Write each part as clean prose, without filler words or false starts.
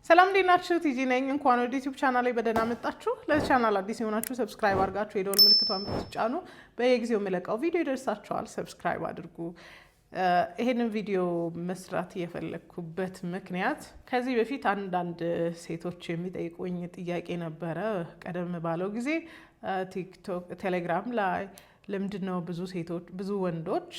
ሰላም ዲናችሁ ቲጂ ነኝ። እንኳን ወደ ዩቲዩብ ቻናሌ በደህና መጣችሁ። ለዚህ ቻናል አዲስ የሆናችሁ ሰብስክራይብ አድርጋችሁ የደወል ምልክቷን ብትጫኑ በየጊዜው የምለቀው ቪዲዮ ይደርሳችኋል። ሰብስክራይብ አድርጉ። ይሄንን ቪዲዮ መስራት የፈለኩበት ምክንያት ከዚህ በፊት አንዳንድ ሴቶች የሚጠይቁኝ ጥያቄ ነበረ። ቀደም ባለው ጊዜ ቲክቶክ፣ ቴሌግራም ላይ ለምንድነው ብዙ ወንዶች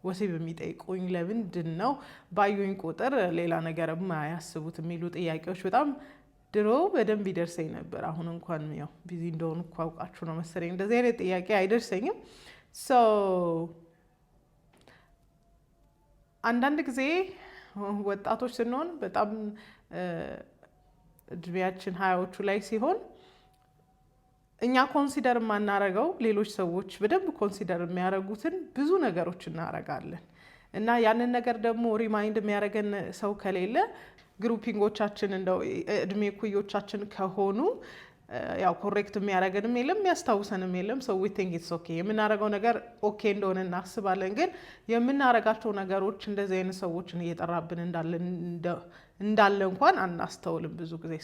ወሲብ የሚጠይቁኝ ለምንድን ነው ባዩኝ ቁጥር ሌላ ነገር የማያስቡት የሚሉ ጥያቄዎች በጣም ድሮ በደንብ ይደርሰኝ ነበር። አሁን እንኳን ያው ቢዚ እንደሆኑ እኮ አውቃችሁ ነው መሰለኝ እንደዚህ አይነት ጥያቄ አይደርሰኝም። አንዳንድ ጊዜ ወጣቶች ስንሆን በጣም እድሜያችን ሀያዎቹ ላይ ሲሆን እኛ ኮንሲደር የማናረገው ሌሎች ሰዎች በደንብ ኮንሲደር የሚያደርጉትን ብዙ ነገሮች እናረጋለን እና ያንን ነገር ደግሞ ሪማይንድ የሚያደርገን ሰው ከሌለ ግሩፒንጎቻችን እንደው እድሜ ኩዮቻችን ከሆኑ ያው ኮሬክት የሚያደርገንም የለም የሚያስታውሰንም የለም። ሶ ዊ ቲንክ ኢትስ ኦኬ የምናረገው ነገር ኦኬ እንደሆነ እናስባለን። ግን የምናረጋቸው ነገሮች እንደዚህ አይነት ሰዎችን እየጠራብን እንዳለ እንኳን አናስተውልም ብዙ ጊዜ።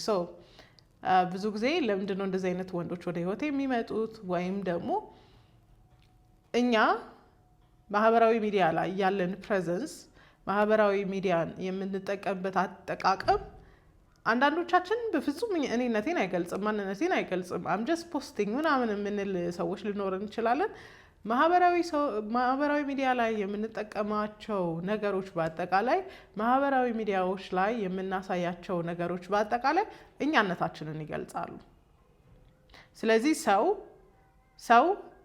ብዙ ጊዜ ለምንድን ነው እንደዚህ አይነት ወንዶች ወደ ህይወት የሚመጡት? ወይም ደግሞ እኛ ማህበራዊ ሚዲያ ላይ ያለን ፕሬዘንስ፣ ማህበራዊ ሚዲያን የምንጠቀምበት አጠቃቀም አንዳንዶቻችን በፍጹም እኔነቴን አይገልጽም፣ ማንነቴን አይገልጽም፣ አም ጀስት ፖስቲንግ ምናምን የምንል ሰዎች ልኖር እንችላለን። ማህበራዊ ሚዲያ ላይ የምንጠቀማቸው ነገሮች በአጠቃላይ ማህበራዊ ሚዲያዎች ላይ የምናሳያቸው ነገሮች በአጠቃላይ እኛነታችንን ይገልጻሉ። ስለዚህ ሰው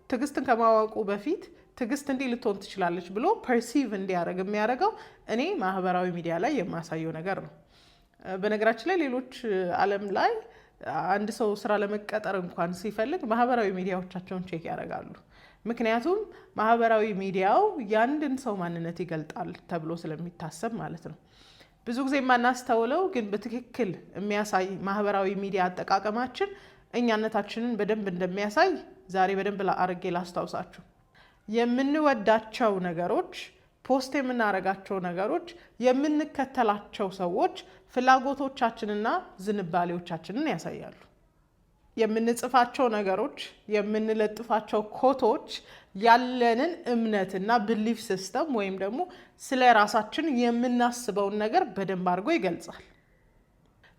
ትዕግስትን ከማወቁ በፊት ትዕግስት እንዲህ ልትሆን ትችላለች ብሎ ፐርሲቭ እንዲያደርግ የሚያደርገው እኔ ማህበራዊ ሚዲያ ላይ የማሳየው ነገር ነው። በነገራችን ላይ ሌሎች ዓለም ላይ አንድ ሰው ስራ ለመቀጠር እንኳን ሲፈልግ ማህበራዊ ሚዲያዎቻቸውን ቼክ ያደርጋሉ። ምክንያቱም ማህበራዊ ሚዲያው ያንድን ሰው ማንነት ይገልጣል ተብሎ ስለሚታሰብ ማለት ነው። ብዙ ጊዜ የማናስተውለው ግን በትክክል የሚያሳይ ማህበራዊ ሚዲያ አጠቃቀማችን እኛነታችንን በደንብ እንደሚያሳይ ዛሬ በደንብ አድርጌ ላስታውሳችሁ። የምንወዳቸው ነገሮች፣ ፖስት የምናረጋቸው ነገሮች፣ የምንከተላቸው ሰዎች ፍላጎቶቻችንና ዝንባሌዎቻችንን ያሳያሉ። የምንጽፋቸው ነገሮች፣ የምንለጥፋቸው ኮቶች ያለንን እምነትና ብሊፍ ሲስተም ወይም ደግሞ ስለ ራሳችን የምናስበውን ነገር በደንብ አድርጎ ይገልጻል።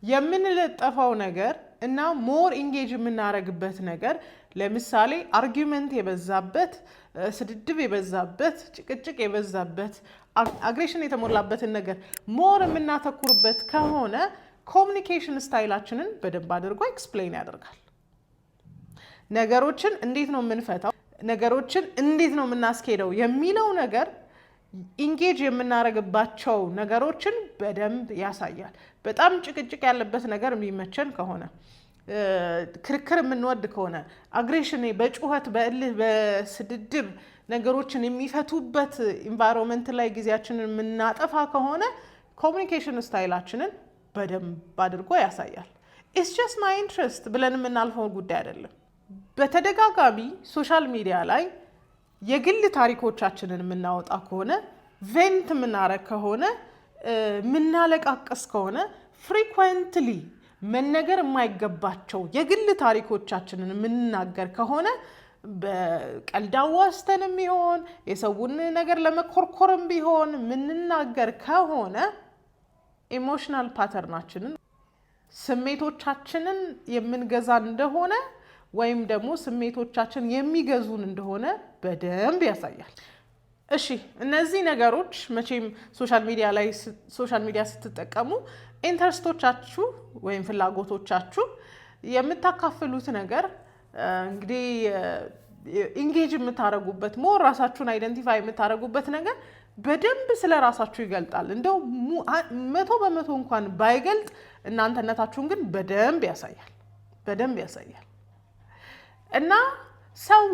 የምንለጠፈው ነገር እና ሞር ኢንጌጅ የምናደርግበት ነገር ለምሳሌ አርጊመንት የበዛበት፣ ስድድብ የበዛበት፣ ጭቅጭቅ የበዛበት፣ አግሬሽን የተሞላበትን ነገር ሞር የምናተኩርበት ከሆነ ኮሚኒኬሽን ስታይላችንን በደንብ አድርጎ ኤክስፕሌን ያደርጋል። ነገሮችን እንዴት ነው የምንፈታው፣ ነገሮችን እንዴት ነው የምናስኬደው የሚለው ነገር ኢንጌጅ የምናደርግባቸው ነገሮችን በደንብ ያሳያል። በጣም ጭቅጭቅ ያለበት ነገር የሚመቸን ከሆነ፣ ክርክር የምንወድ ከሆነ፣ አግሬሽን በጩኸት በእልህ በስድድብ ነገሮችን የሚፈቱበት ኢንቫይሮንመንት ላይ ጊዜያችንን የምናጠፋ ከሆነ ኮሚኒኬሽን ስታይላችንን በደንብ አድርጎ ያሳያል። ኢትስ ጀስት ማይ ኢንትረስት ብለን የምናልፈው ጉዳይ አይደለም። በተደጋጋሚ ሶሻል ሚዲያ ላይ የግል ታሪኮቻችንን የምናወጣ ከሆነ፣ ቬንት የምናረግ ከሆነ፣ የምናለቃቀስ ከሆነ፣ ፍሪኩዌንትሊ መነገር የማይገባቸው የግል ታሪኮቻችንን የምንናገር ከሆነ፣ በቀልድ አዋዝተንም ቢሆን የሰውን ነገር ለመኮርኮርም ቢሆን የምንናገር ከሆነ ኢሞሽናል ፓተርናችንን፣ ስሜቶቻችንን የምንገዛ እንደሆነ ወይም ደግሞ ስሜቶቻችን የሚገዙን እንደሆነ በደንብ ያሳያል። እሺ፣ እነዚህ ነገሮች መቼም ሶሻል ሚዲያ ስትጠቀሙ ኢንተረስቶቻችሁ ወይም ፍላጎቶቻችሁ የምታካፍሉት ነገር እንግዲህ ኢንጌጅ የምታደርጉበት ሞር ራሳችሁን አይደንቲፋይ የምታደርጉበት ነገር በደንብ ስለ ራሳችሁ ይገልጣል። እንደው 100% እንኳን ባይገልጥ እናንተነታችሁን ግን በደንብ ያሳያል። እና ሰው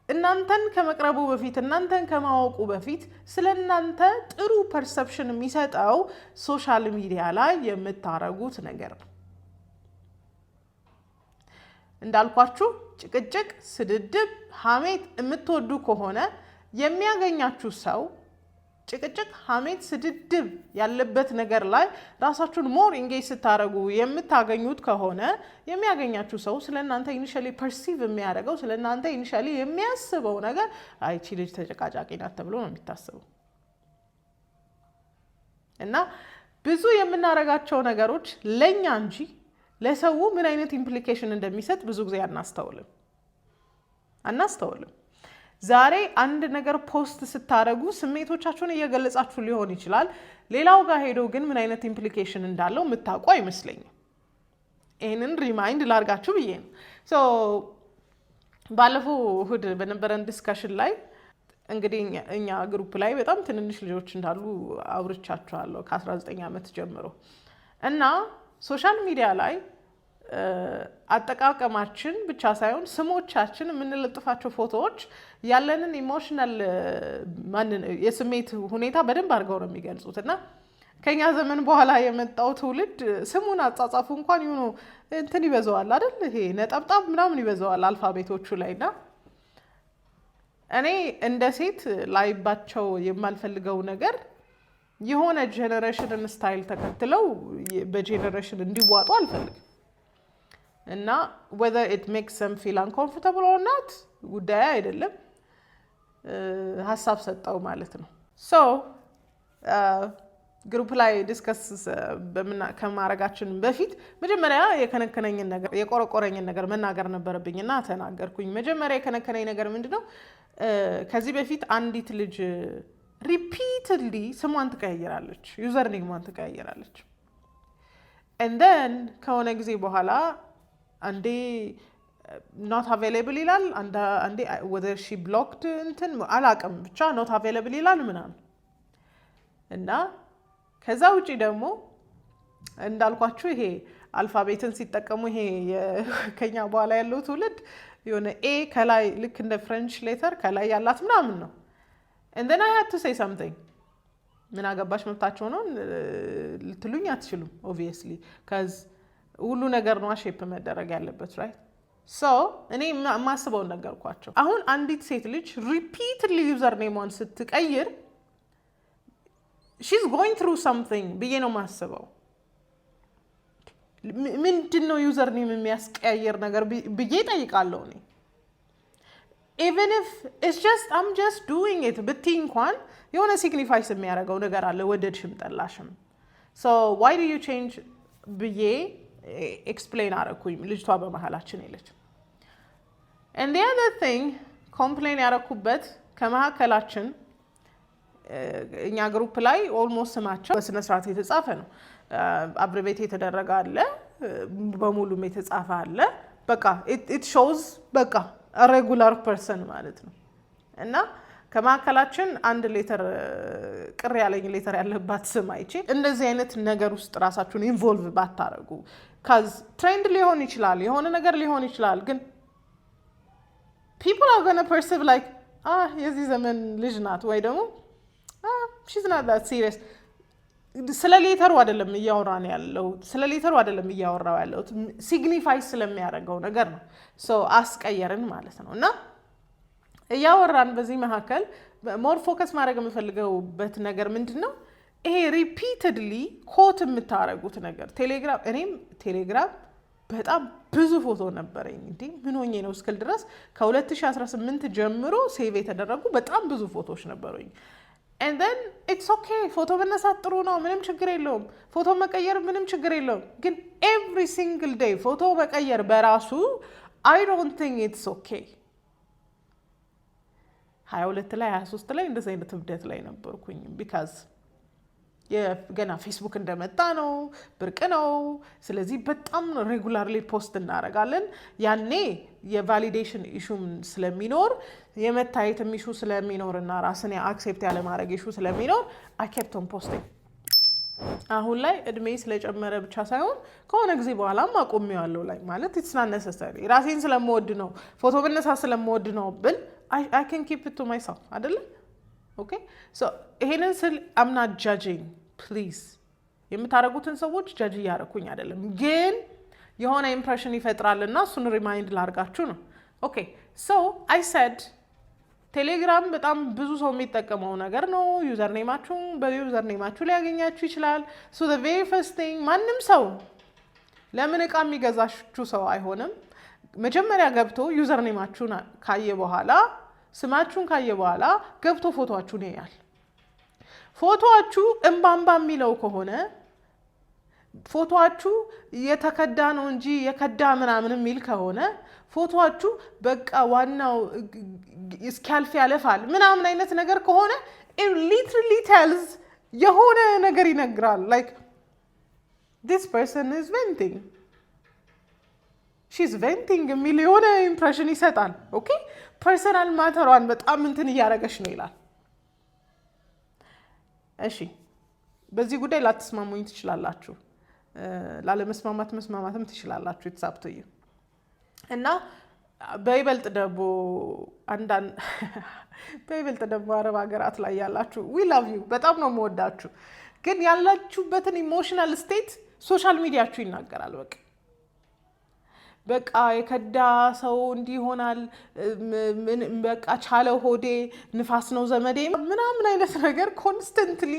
እናንተን ከመቅረቡ በፊት፣ እናንተን ከማወቁ በፊት ስለ እናንተ ጥሩ ፐርሰፕሽን የሚሰጠው ሶሻል ሚዲያ ላይ የምታረጉት ነገር ነው። እንዳልኳችሁ ጭቅጭቅ፣ ስድድብ፣ ሐሜት የምትወዱ ከሆነ የሚያገኛችሁ ሰው ጭቅጭቅ፣ ሐሜት፣ ስድድብ ያለበት ነገር ላይ ራሳችሁን ሞር ኢንጌጅ ስታደርጉ የምታገኙት ከሆነ የሚያገኛችሁ ሰው ስለእናንተ ኢኒሻሊ ፐርሲቭ የሚያደርገው ስለእናንተ ኢኒሻሊ የሚያስበው ነገር አይቺ ልጅ ተጨቃጫቂ ናት ተብሎ ነው የሚታሰበው። እና ብዙ የምናደርጋቸው ነገሮች ለኛ እንጂ ለሰው ምን አይነት ኢምፕሊኬሽን እንደሚሰጥ ብዙ ጊዜ አናስተውልም። ዛሬ አንድ ነገር ፖስት ስታደርጉ ስሜቶቻችሁን እየገለጻችሁ ሊሆን ይችላል። ሌላው ጋር ሄዶ ግን ምን አይነት ኢምፕሊኬሽን እንዳለው የምታውቁ አይመስለኝም። ይህንን ሪማይንድ ላርጋችሁ ብዬ ነው። ሶ ባለፈው እሁድ በነበረን ዲስከሽን ላይ እንግዲህ እኛ ግሩፕ ላይ በጣም ትንንሽ ልጆች እንዳሉ አውርቻችኋለሁ ከ19 ዓመት ጀምሮ እና ሶሻል ሚዲያ ላይ አጠቃቀማችን ብቻ ሳይሆን ስሞቻችን የምንለጥፋቸው ፎቶዎች ያለንን ኢሞሽናል የስሜት ሁኔታ በደንብ አድርገው ነው የሚገልጹት። እና ከኛ ዘመን በኋላ የመጣው ትውልድ ስሙን አጻጻፉ እንኳን ይሁኑ እንትን ይበዛዋል አይደል? ይሄ ነጠብጣብ ምናምን ይበዛዋል አልፋቤቶቹ ላይና እኔ እንደ ሴት ላይባቸው የማልፈልገው ነገር የሆነ ጄነሬሽንን ስታይል ተከትለው በጄነሬሽን እንዲዋጡ አልፈልግም። እና whether it makes them feel uncomfortable or not ጉዳይ አይደለም፣ ሀሳብ ሰጠው ማለት ነው። ሶ ግሩፕ ላይ ዲስከስ ከማድረጋችን በፊት መጀመሪያ የከነከነኝን ነገር የቆረቆረኝን ነገር መናገር ነበረብኝና ተናገርኩኝ። መጀመሪያ የከነከነኝ ነገር ምንድነው? ከዚህ በፊት አንዲት ልጅ ሪፒትድሊ ስሟን ትቀያየራለች፣ ዩዘር ኔሟን ትቀያየራለች። and then ከሆነ ጊዜ በኋላ አንዴ not available ይላል፣ አንዴ whether she blocked እንትን አላውቅም፣ ብቻ not available ይላል ምናምን። እና ከዛ ውጪ ደግሞ እንዳልኳችሁ ይሄ አልፋቤትን ሲጠቀሙ ይሄ ከኛ በኋላ ያለው ትውልድ የሆነ ኤ ከላይ ልክ እንደ ፍሬንች ሌተር ከላይ ያላት ምናምን ነው። and then I had to say something ምን አገባሽ መብታቸው ነው ልትሉኝ አትችሉም obviously cuz ሁሉ ነገር ነው ሼፕ መደረግ ያለበት right? so እኔ ማስበው ነገርኳቸው። አሁን አንዲት ሴት ልጅ repeatedly ዩዘር ኔሟን ስትቀይር she's going through something ብዬ ነው ማስበው። ምንድነው ዩዘር ኔም የሚያስቀያየር ነገር ብዬ ጠይቃለሁ እኔ። even if it's just I'm just doing it ብትይ እንኳን የሆነ ሲግኒፋይስ የሚያደርገው ነገር አለ ወደድሽም ጠላሽም። so why do you change ብዬ ኤክስፕሌን አደረኩኝ። ልጅቷ በመሀላችን የለች። and the other thing ኮምፕሌን ያደረኩበት ከመሀከላችን እኛ ግሩፕ ላይ ኦልሞስት ስማቸው በስነ ስርዓት የተጻፈ ነው። አብሬቤት የተደረገ አለ፣ በሙሉም የተጻፈ አለ። በቃ it shows በቃ a regular person ማለት ነው። እና ከመሀከላችን አንድ ሌተር ቅር ያለኝ ሌተር ያለባት ስም አይቼ እንደዚህ አይነት ነገር ውስጥ ራሳችሁን ኢንቮልቭ ባታረጉ cuz ትሬንድ ሊሆን ይችላል፣ የሆነ ነገር ሊሆን ይችላል፣ ግን people are going to perceive like የዚህ ዘመን ልጅ ናት ወይ ደግሞ she's not that serious። ስለ ሌተሩ አይደለም እያወራን ያለው፣ ስለ ሌተሩ አይደለም እያወራው ያለው፣ ሲግኒፋይ ስለሚያደርገው ነገር ነው። ሶ አስቀየርን ማለት ነው። እና እያወራን በዚህ መካከል ሞር ፎከስ ማድረግ የምፈልገውበት ነገር ምንድነው? ይሄ ሪፒትድሊ ኮት የምታረጉት ነገር ቴሌግራም። እኔም ቴሌግራም በጣም ብዙ ፎቶ ነበረኝ። እንዴ ምን ሆኜ ነው እስክል ድረስ ከ2018 ጀምሮ ሴቭ የተደረጉ በጣም ብዙ ፎቶዎች ነበሩኝ። and then it's okay ፎቶ መነሳት ጥሩ ነው፣ ምንም ችግር የለውም። ፎቶ መቀየር ምንም ችግር የለውም። ግን every single day ፎቶ መቀየር በራሱ I don't think it's okay። 22 ላይ 23 ላይ እንደዚህ አይነት እብደት ላይ ነበርኩኝ because ገና ፌስቡክ እንደመጣ ነው፣ ብርቅ ነው። ስለዚህ በጣም ሬጉላርሊ ፖስት እናደርጋለን። ያኔ የቫሊዴሽን ኢሹም ስለሚኖር የመታየትም ኢሹ ስለሚኖር እና ራስን አክሴፕት ያለ ማድረግ ኢሹ ስለሚኖር I kept on posting። አሁን ላይ እድሜ ስለጨመረ ብቻ ሳይሆን ከሆነ ጊዜ በኋላም አቆሚዋለሁ ላይ ማለት it's not necessary። ራሴን ስለምወድ ነው ፎቶ መነሳት ስለምወድ ነው ብል I can keep it to myself አይደለ? Okay so ይሄንን ስል I'm not judging please። የምታረጉትን ሰዎች ጃጅ ያረኩኝ አይደለም፣ ግን የሆነ ኢምፕሬሽን ይፈጥራልና እሱን ሪማይንድ ላርጋችሁ ነው። okay so I said ቴሌግራም በጣም ብዙ ሰው የሚጠቀመው ነገር ነው። ዩዘር ኔማችሁ በዩዘር ኔማችሁ ሊያገኛችሁ ይችላል። ሶ the very first thing ማንም ሰው ለምን እቃ የሚገዛችሁ ሰው አይሆንም። መጀመሪያ ገብቶ ዩዘር ኔማችሁን ካየ በኋላ ስማችሁን ካየ በኋላ ገብቶ ፎቶአችሁን ያያል። ፎቶአችሁ እምባምባ የሚለው ከሆነ ፎቶአችሁ የተከዳ ነው እንጂ የከዳ ምናምን የሚል ከሆነ ፎቶአችሁ በቃ ዋናው እስኪያልፍ ያለፋል ምናምን አይነት ነገር ከሆነ it literally tells የሆነ ነገር ይነግራል። like this person is venting, she's venting የሚል የሆነ ኢምፕሬሽን ይሰጣል። ኦኬ ፐርሰናል ማተሯን በጣም እንትን እያደረገች ነው ይላል። እሺ በዚህ ጉዳይ ላትስማሙኝ ትችላላችሁ፣ ላለመስማማት መስማማትም ትችላላችሁ። it's up to you። እና በይበልጥ ደግሞ አረብ ሀገራት ላይ ያላችሁ we love you በጣም ነው የምወዳችሁ፣ ግን ያላችሁበትን ኢሞሽናል ስቴት ሶሻል ሚዲያችሁ ይናገራል። በቃ የከዳ ሰው እንዲህ ይሆናል፣ በቃ ቻለው ሆዴ ንፋስ ነው ዘመዴ ምናምን አይነት ነገር ኮንስተንትሊ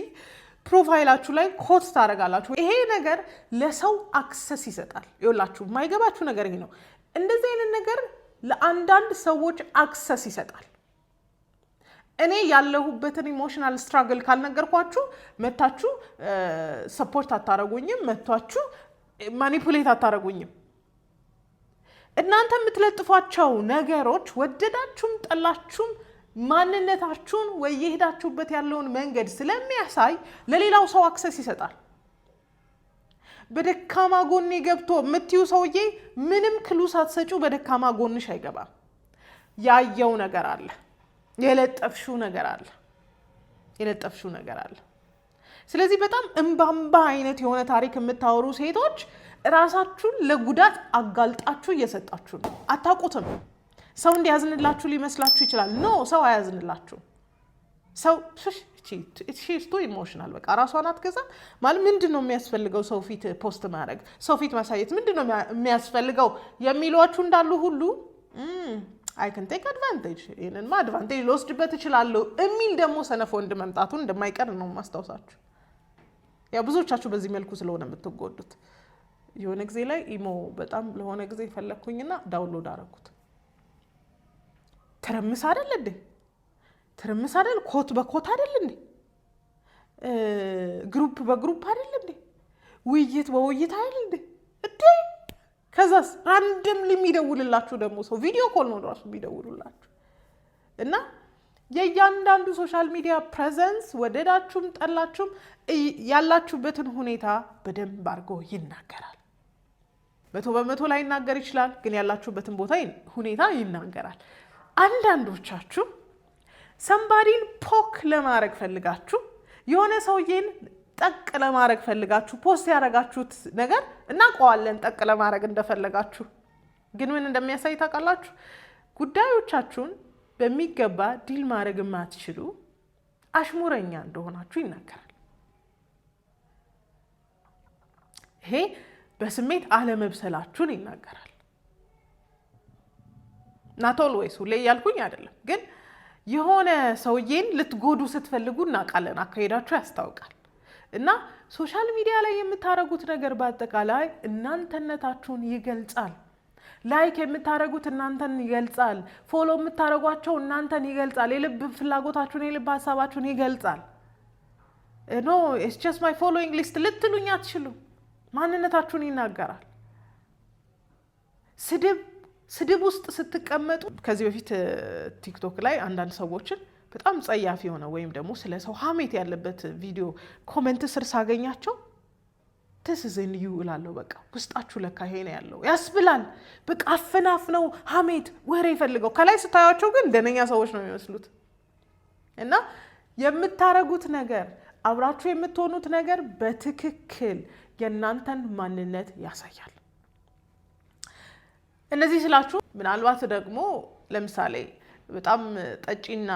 ፕሮፋይላችሁ ላይ ኮት ታደርጋላችሁ። ይሄ ነገር ለሰው አክሰስ ይሰጣል። ይኸውላችሁ የማይገባችሁ ነገር ይሄ ነው። እንደዚህ አይነት ነገር ለአንዳንድ ሰዎች አክሰስ ይሰጣል። እኔ ያለሁበትን ኢሞሽናል ስትራግል ካልነገርኳችሁ መታችሁ ሰፖርት አታረጉኝም፣ መታችሁ ማኒፑሌት አታረጉኝም። እናንተ የምትለጥፏቸው ነገሮች ወደዳችሁም ጠላችሁም ማንነታችሁን ወይ የሄዳችሁበት ያለውን መንገድ ስለሚያሳይ ለሌላው ሰው አክሰስ ይሰጣል። በደካማ ጎኔ ገብቶ የምትዩ ሰውዬ ምንም ክሉ ሳትሰጪው በደካማ ጎንሽ አይገባም። ያየው ነገር አለ፣ የለጠፍሽው ነገር አለ። ስለዚህ በጣም እምባምባ አይነት የሆነ ታሪክ የምታወሩ ሴቶች ራሳችሁን ለጉዳት አጋልጣችሁ እየሰጣችሁ ነው። አታውቁትም። ሰው እንዲያዝንላችሁ ሊመስላችሁ ይችላል። ኖ ሰው አያዝንላችሁ። ሰው ሺስቱ ኢሞሽናል በቃ ራሷን አትገዛም ማለት ምንድን ነው የሚያስፈልገው? ሰው ፊት ፖስት ማድረግ፣ ሰው ፊት ማሳየት ምንድን ነው የሚያስፈልገው የሚሏችሁ እንዳሉ ሁሉ አይ ካን ቴክ አድቫንቴጅ፣ ይህንንማ አድቫንቴጅ ልወስድበት እችላለሁ የሚል ደግሞ ሰነፍ ወንድ መምጣቱን እንደማይቀር ነው ማስታወሳችሁ። ያው ብዙዎቻችሁ በዚህ መልኩ ስለሆነ የምትጎዱት። የሆነ ጊዜ ላይ ኢሞ በጣም ለሆነ ጊዜ ፈለግኩኝና ዳውንሎድ አደረኩት። ትርምስ አይደል እንዴ? ትርምስ አይደል? ኮት በኮት አይደል እንዴ? ግሩፕ በግሩፕ አይደል እንዴ? ውይይት በውይይት አይደል እንዴ? ከዛስ ራንደምሊ የሚደውልላችሁ ደግሞ ሰው ቪዲዮ ኮል ነው ራሱ የሚደውሉላችሁ። እና የእያንዳንዱ ሶሻል ሚዲያ ፕሬዘንስ ወደዳችሁም ጠላችሁም ያላችሁበትን ሁኔታ በደንብ አድርጎ ይናገራል። 100% ላይ ይናገር ይችላል፣ ግን ያላችሁበትን ቦታ ሁኔታ ይናገራል። አንዳንዶቻችሁ ሰምባዲን ፖክ ለማድረግ ፈልጋችሁ የሆነ ሰውዬን ጠቅ ለማድረግ ፈልጋችሁ ፖስት ያደረጋችሁት ነገር እናውቀዋለን። ጠቅ ለማድረግ እንደፈለጋችሁ ግን ምን እንደሚያሳይ ታውቃላችሁ? ጉዳዮቻችሁን በሚገባ ዲል ማድረግ የማትችሉ አሽሙረኛ እንደሆናችሁ ይናገራል። ይሄ በስሜት አለመብሰላችሁን ይናገራል። ናት ኦልዌይስ ሁሌ እያልኩኝ አይደለም፣ ግን የሆነ ሰውዬን ልትጎዱ ስትፈልጉ እናውቃለን፣ አካሄዳችሁ ያስታውቃል። እና ሶሻል ሚዲያ ላይ የምታረጉት ነገር በአጠቃላይ እናንተነታችሁን ይገልጻል። ላይክ የምታረጉት እናንተን ይገልጻል። ፎሎ የምታረጓቸው እናንተን ይገልጻል። የልብ ፍላጎታችሁን የልብ ሀሳባችሁን ይገልጻል። ኖ ኢትስ ጀስት ማይ ፎሎዊንግ ሊስት ልትሉኝ አትችሉ። ማንነታችሁን ይናገራል። ስድብ ውስጥ ስትቀመጡ ከዚህ በፊት ቲክቶክ ላይ አንዳንድ ሰዎችን በጣም ጸያፍ የሆነ ወይም ደግሞ ስለ ሰው ሀሜት ያለበት ቪዲዮ ኮሜንት ስር ሳገኛቸው ትስዝን ዩ እላለሁ። በቃ ውስጣችሁ ለካ ይሄ ነው ያለው ያስብላል። በቃ አፈናፍ ነው ሀሜት ወሬ ይፈልገው። ከላይ ስታያቸው ግን ደነኛ ሰዎች ነው የሚመስሉት። እና የምታረጉት ነገር አብራችሁ የምትሆኑት ነገር በትክክል የእናንተን ማንነት ያሳያል። እነዚህ ስላችሁ ምናልባት ደግሞ ለምሳሌ በጣም ጠጪና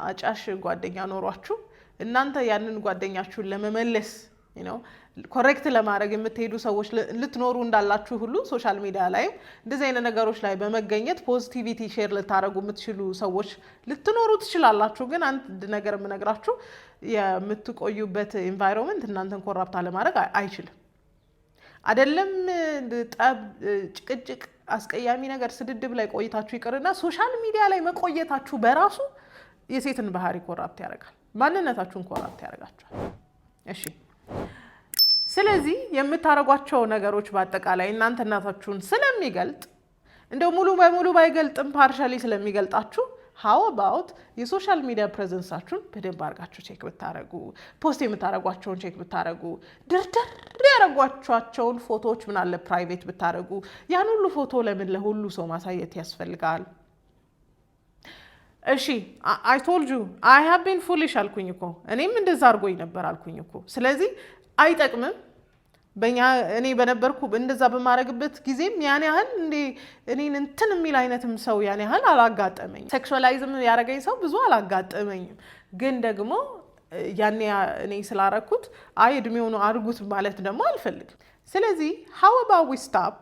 አጫሽ ጓደኛ ኖሯችሁ እናንተ ያንን ጓደኛችሁን ለመመለስ ኮሬክት ለማድረግ የምትሄዱ ሰዎች ልትኖሩ እንዳላችሁ ሁሉ ሶሻል ሚዲያ ላይ እንደዚህ አይነት ነገሮች ላይ በመገኘት ፖዚቲቪቲ ሼር ልታደርጉ የምትችሉ ሰዎች ልትኖሩ ትችላላችሁ። ግን አንድ ነገር የምነግራችሁ የምትቆዩበት ኤንቫይሮንመንት እናንተን ኮራፕት ለማድረግ አይችልም። አይደለም ጠብ፣ ጭቅጭቅ፣ አስቀያሚ ነገር፣ ስድድብ ላይ ቆይታችሁ ይቅርና ሶሻል ሚዲያ ላይ መቆየታችሁ በራሱ የሴትን ባህሪ ኮራፕት ያደርጋል፣ ማንነታችሁን ኮራፕት ያደርጋችኋል። እሺ ስለዚህ የምታረጓቸው ነገሮች በአጠቃላይ እናንተነታችሁን ስለሚገልጥ እንደው ሙሉ በሙሉ ባይገልጥም ፓርሻሊ ስለሚገልጣችሁ how about የሶሻል ሚዲያ ፕሬዘንሳችሁን በደንብ አድርጋችሁ ቼክ ብታረጉ፣ ፖስት የምታረጓቸውን ቼክ ብታረጉ፣ ድርድር ያረጓቸውን ፎቶዎች ምን አለ ፕራይቬት ብታረጉ። ያን ሁሉ ፎቶ ለምን ለሁሉ ሰው ማሳየት ያስፈልጋል? እሺ I told you I have been foolish አልኩኝ እኮ እኔም እንደዛ አድርጎኝ ነበር አልኩኝ እኮ። ስለዚህ አይጠቅምም። እኔ በነበርኩ እንደዛ በማረግበት ጊዜም ያን ያህል እኔን እንትን የሚል አይነትም ሰው ያን ያህል አላጋጠመኝም። ሴክሹዋላይዝም ያረገኝ ሰው ብዙ አላጋጠመኝም። ግን ደግሞ ያኔ እኔ ስላረኩት እድሜው ነው አድርጉት ማለት ደግሞ አልፈልግም። ስለዚህ how about we stop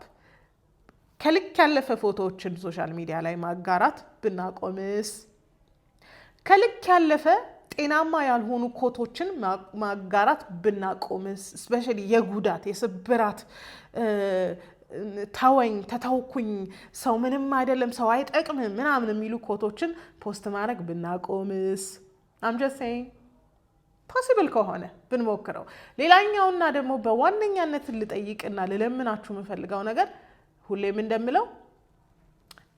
ከልክ ያለፈ ፎቶዎችን ሶሻል ሚዲያ ላይ ማጋራት ብናቆምስ? ከልክ ያለፈ ጤናማ ያልሆኑ ኮቶችን ማጋራት ብናቆምስ? ስፔሻሊ የጉዳት የስብራት ታወኝ ተታውኩኝ ሰው ምንም አይደለም ሰው አይጠቅምም ምናምን የሚሉ ኮቶችን ፖስት ማድረግ ብናቆምስ? I'm just saying ፖሲብል ከሆነ ብንሞክረው። ሌላኛውና ደግሞ በዋነኛነት ልጠይቅና ልለምናችሁ የምፈልገው ነገር ሁሌም እንደምለው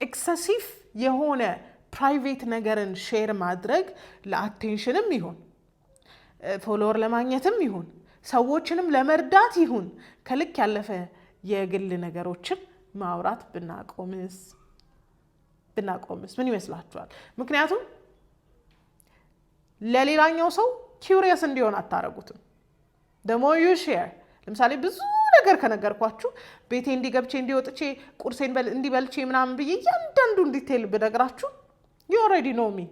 ኤክሰሲቭ የሆነ ፕራይቬት ነገርን ሼር ማድረግ ለአቴንሽንም ይሁን ፎሎወር ለማግኘትም ይሁን ሰዎችንም ለመርዳት ይሁን ከልክ ያለፈ የግል ነገሮችን ማውራት ብናቆምስ ምን ይመስላችኋል? ምክንያቱም ለሌላኛው ሰው ኪውሪየስ እንዲሆን አታረጉትም። ደግሞ ዩ ሼር ለምሳሌ ብዙ ነገር ከነገርኳችሁ ቤቴ እንዲገብቼ እንዲወጥቼ ቁርሴን እንዲበልቼ ምናምን ብዬ እያንዳንዱን ዲቴል ብነግራችሁ you already know me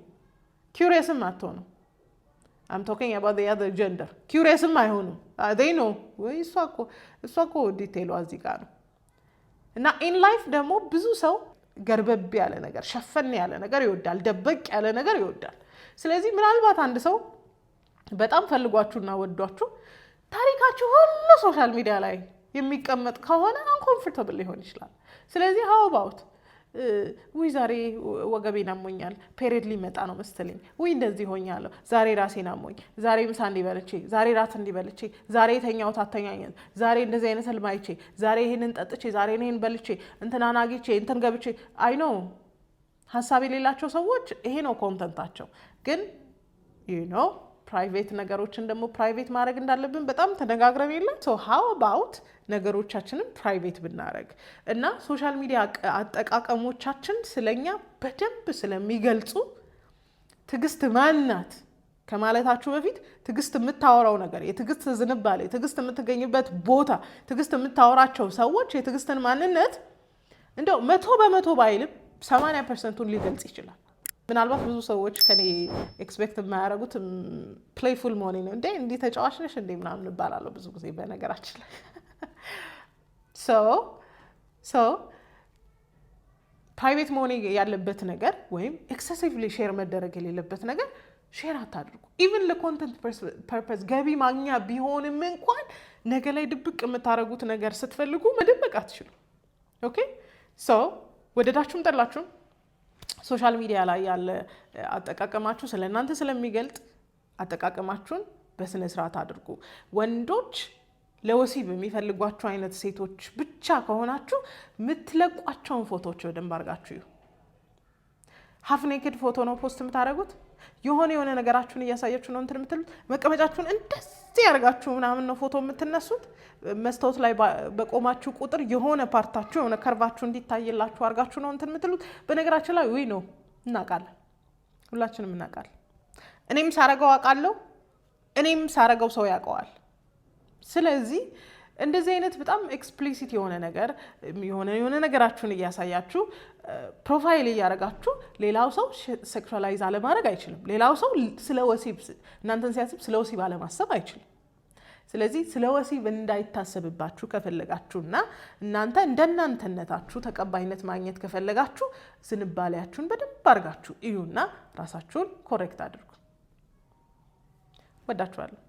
curiousም አትሆኑም። I'm talking about the other gender curiousም አይሆኑም። they know ወይ እሷ እኮ ዲቴሉ እዚህ ጋር ነው። እና in life ደግሞ ብዙ ሰው ገርበብ ያለ ነገር ሸፈን ያለ ነገር ይወዳል፣ ደበቅ ያለ ነገር ይወዳል። ስለዚህ ምናልባት አንድ ሰው በጣም ፈልጓችሁና ወዷችሁ ታሪካችሁ ሁሉ ሶሻል ሚዲያ ላይ የሚቀመጥ ከሆነ uncomfortable ሊሆን ይችላል። ስለዚህ how about ወይ ዛሬ ወገቤን አሞኛል፣ ፔሪድ ሊመጣ ነው መሰለኝ፣ ወይ እንደዚህ ሆኛለሁ፣ ዛሬ ራሴን አሞኝ፣ ዛሬ ምሳ እንዲበልቼ፣ ዛሬ ራት እንዲበልቼ፣ ዛሬ የተኛሁት አተኛኘት፣ ዛሬ እንደዚህ አይነት ህልም አይቼ፣ ዛሬ ይሄንን ጠጥቼ፣ ዛሬ ይሄን በልቼ፣ እንትናን አግኝቼ፣ እንትን ገብቼ አይ ኖ ሐሳብ የሌላቸው ሰዎች ይሄ ነው ኮንተንታቸው። ግን ፕራይቬት ነገሮችን ደግሞ ፕራይቬት ማድረግ እንዳለብን በጣም ተነጋግረን የለ። ሶ how about ነገሮቻችንን ፕራይቬት ብናረግ እና ሶሻል ሚዲያ አጠቃቀሞቻችን ስለኛ በደንብ ስለሚገልጹ ትዕግስት ማናት ከማለታችሁ በፊት ትዕግስት የምታወራው ነገር፣ የትዕግስት ዝንባሌ፣ ትዕግስት የምትገኝበት ቦታ፣ ትዕግስት የምታወራቸው ሰዎች የትዕግስትን ማንነት እንደው 100% ባይልም 80%ን ሊገልጽ ይችላል። ምናልባት ብዙ ሰዎች ከኔ ኤክስፔክት የማያደርጉት ፕሌይፉል መሆኔ ነው። እንዲህ ተጫዋች ነሽ እንዴ ምናምን እባላለሁ ብዙ ጊዜ በነገራችን ላይ። ፕራይቬት መሆን ያለበት ነገር ወይም ኤክሰሲቭሊ ሼር መደረግ የሌለበት ነገር ሼር አታድርጉ። ኢቭን ለኮንተንት ፐርፐስ ገቢ ማግኛ ቢሆንም እንኳን ነገ ላይ ድብቅ የምታደርጉት ነገር ስትፈልጉ መደበቅ አትችሉ። ኦኬ ወደዳችሁም ጠላችሁም ሶሻል ሚዲያ ላይ ያለ አጠቃቀማችሁ ስለእናንተ ስለሚገልጥ አጠቃቀማችሁን በስነ ስርዓት አድርጉ። ወንዶች ለወሲብ የሚፈልጓቸው አይነት ሴቶች ብቻ ከሆናችሁ የምትለቋቸውን ፎቶዎች በደንብ አድርጋችሁ ሃፍ ኔክድ ፎቶ ነው ፖስት የምታደርጉት። የሆነ ነገራችሁን እያሳያችሁ ነው እንትን የምትሉት። መቀመጫችሁን እንደዚህ ያደርጋችሁ ምናምን ነው ፎቶ የምትነሱት። መስታወት ላይ በቆማችሁ ቁጥር የሆነ ፓርታችሁ የሆነ ከርቫችሁ እንዲታይላችሁ አድርጋችሁ ነው እንትን የምትሉት። በነገራችን ላይ ነው እናውቃለን፣ ሁላችንም እናውቃለን። እኔም ሳረገው አውቃለሁ፣ እኔም ሳረገው ሰው ያውቀዋል። ስለዚህ እንደዚህ አይነት በጣም ኤክስፕሊሲት የሆነ ነገር የሆነ ነገራችሁን እያሳያችሁ ፕሮፋይል እያደረጋችሁ ሌላው ሰው ሴክሹዋላይዝ አለማድረግ አይችልም። ሌላው ሰው ስለ ወሲብ እናንተን ሲያስብ ስለ ወሲብ አለማሰብ አይችልም። ስለዚህ ስለ ወሲብ እንዳይታሰብባችሁ ከፈለጋችሁና እናንተ እንደናንተነታችሁ ተቀባይነት ማግኘት ከፈለጋችሁ ዝንባሌያችሁን በደንብ አድርጋችሁ እዩና ራሳችሁን ኮሬክት አድርጉ። ወዳችኋለሁ።